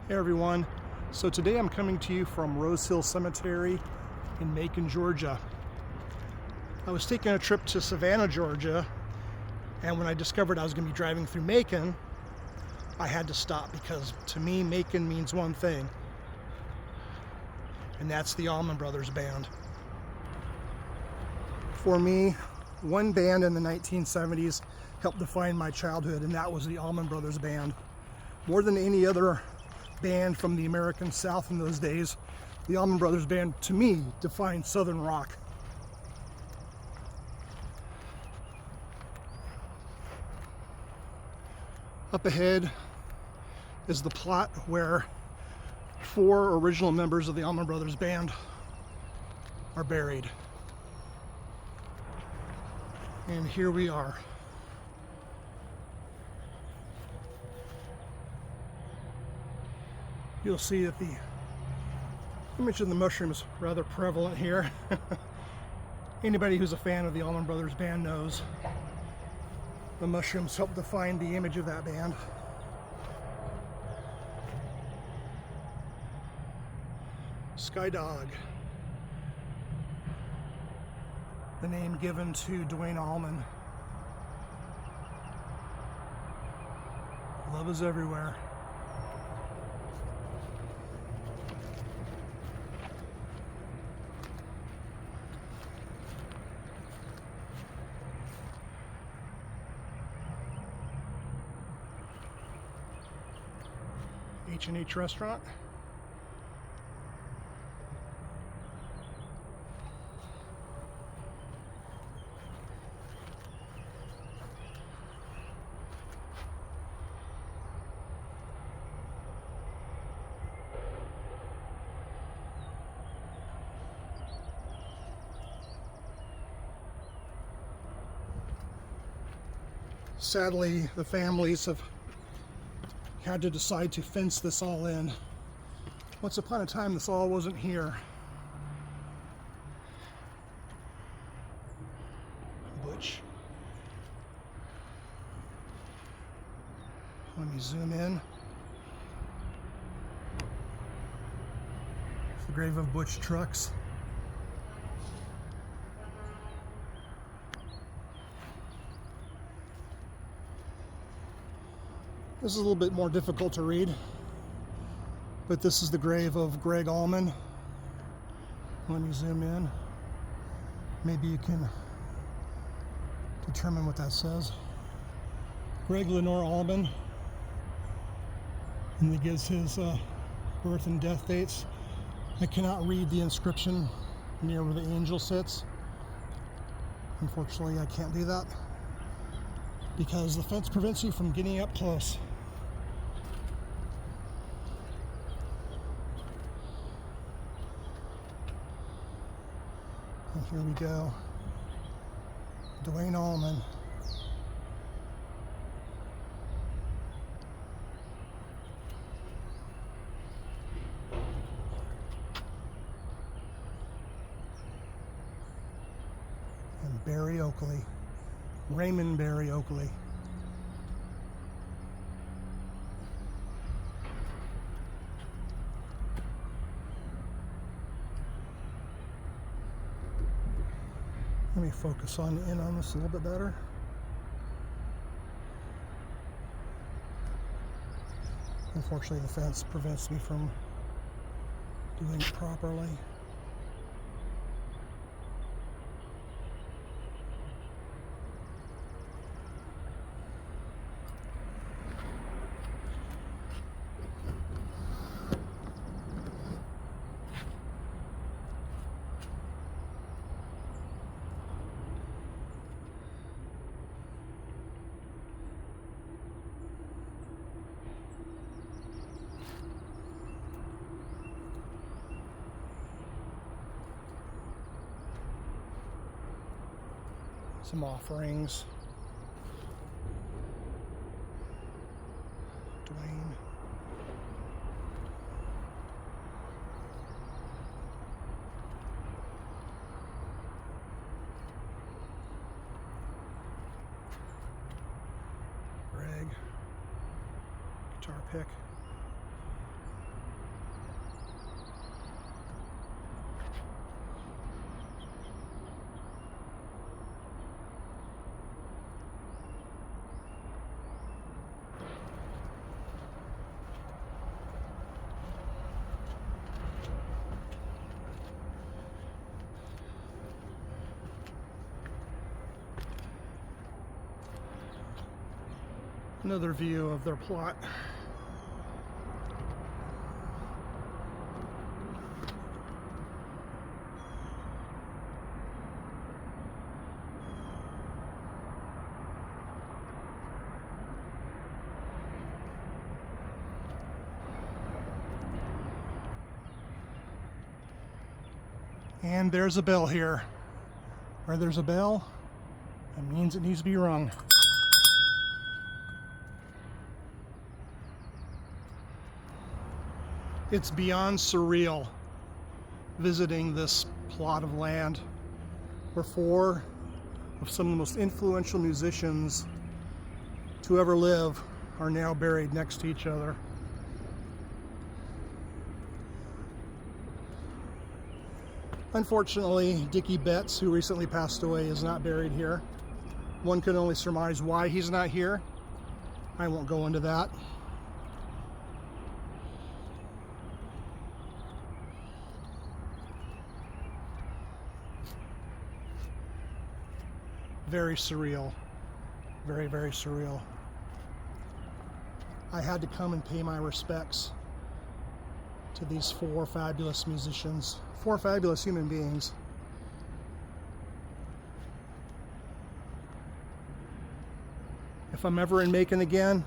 Hey everyone, so today I'm coming to you from Rose Hill Cemetery in Macon, Georgia. I was taking a trip to Savannah, Georgia, and when I discovered I was going to be driving through Macon, I had to stop because to me Macon means one thing, and that's the Allman Brothers Band. For me, one band in the 1970s helped define my childhood, and that was the Allman Brothers Band. More than any other band from the American South in those days, the Allman Brothers Band, to me, defined Southern rock. Up ahead is the plot where 4 original members of the Allman Brothers Band are buried. And here we are. You'll see that the image of the mushroom is rather prevalent here. Anybody who's a fan of the Allman Brothers Band knows the mushrooms help define the image of that band. Sky Dog, the name given to Duane Allman. Love is everywhere. H&H Restaurant. Sadly, the families have had to decide to fence this all in. Once upon a time, this all wasn't here. Butch. Let me zoom in. It's the grave of Butch Trucks. This is a little bit more difficult to read, but this is the grave of Greg Allman. Let me zoom in. Maybe you can determine what that says. Greg Lenore Allman, and it gives his birth and death dates. I cannot read the inscription near where the angel sits. Unfortunately, I can't do that because the fence prevents you from getting up close. And here we go. Duane Allman. And Barry Oakley. Raymond Barry Oakley. Let me focus in on this a little bit better. Unfortunately, the fence prevents me from doing it properly. Some offerings. Duane. Greg. Guitar pick. Another view of their plot. And there's a bell here. Where there's a bell, that means it needs to be rung. It's beyond surreal visiting this plot of land where four of some of the most influential musicians to ever live are now buried next to each other. Unfortunately, Dickie Betts, who recently passed away, is not buried here. One can only surmise why he's not here. I won't go into that. Very surreal. Very, very surreal. I had to come and pay my respects to these four fabulous musicians, four fabulous human beings. If I'm ever in Macon again,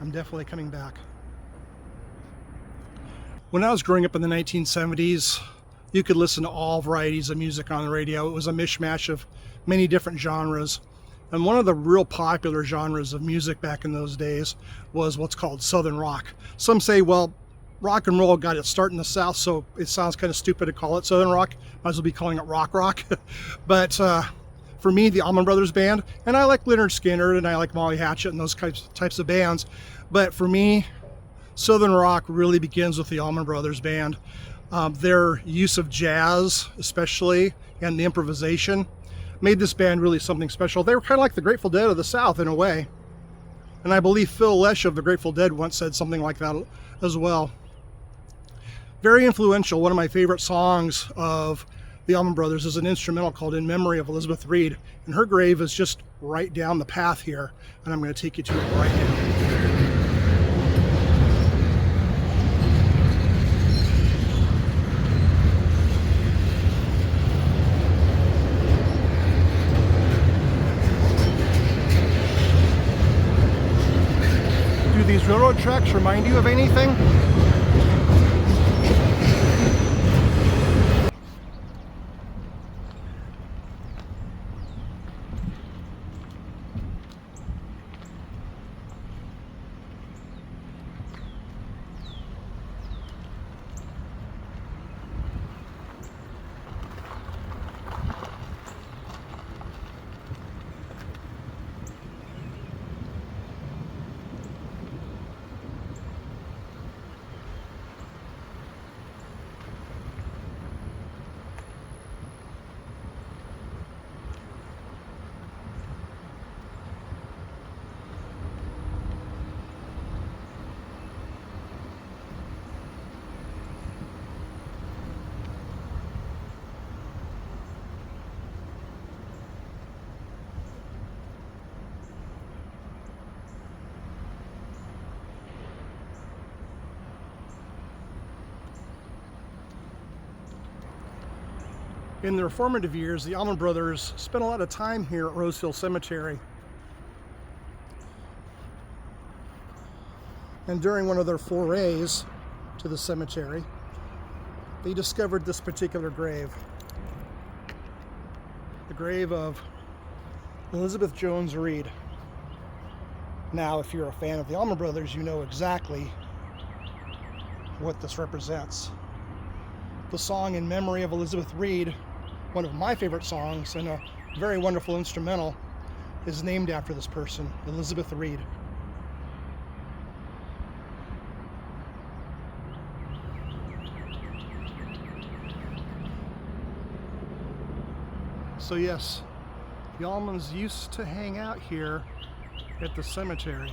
I'm definitely coming back. When I was growing up in the 1970s, you could listen to all varieties of music on the radio. It was a mishmash of many different genres. And one of the real popular genres of music back in those days was what's called Southern rock. Some say, well, rock and roll got its start in the South, so it sounds kind of stupid to call it Southern rock. Might as well be calling it rock rock. But for me, the Allman Brothers Band, and I like Leonard Skinner and I like Molly Hatchet and those types of bands, but for me, Southern rock really begins with the Allman Brothers Band. Their use of jazz, especially, and the improvisation, made this band really something special. They were kind of like the Grateful Dead of the South in a way. And I believe Phil Lesh of the Grateful Dead once said something like that as well. Very influential. One of my favorite songs of the Allman Brothers is an instrumental called In Memory of Elizabeth Reed. And her grave is just right down the path here. And I'm going to take you to it right now. These railroad tracks remind you of anything? In their formative years, the Allman Brothers spent a lot of time here at Rose Hill Cemetery. And during one of their forays to the cemetery, they discovered this particular grave. The grave of Elizabeth Jones Reed. Now, if you're a fan of the Allman Brothers, you know exactly what this represents. The song In Memory of Elizabeth Reed, one of my favorite songs and a very wonderful instrumental, is named after this person, Elizabeth Reed. So yes, the Allmans used to hang out here at the cemetery.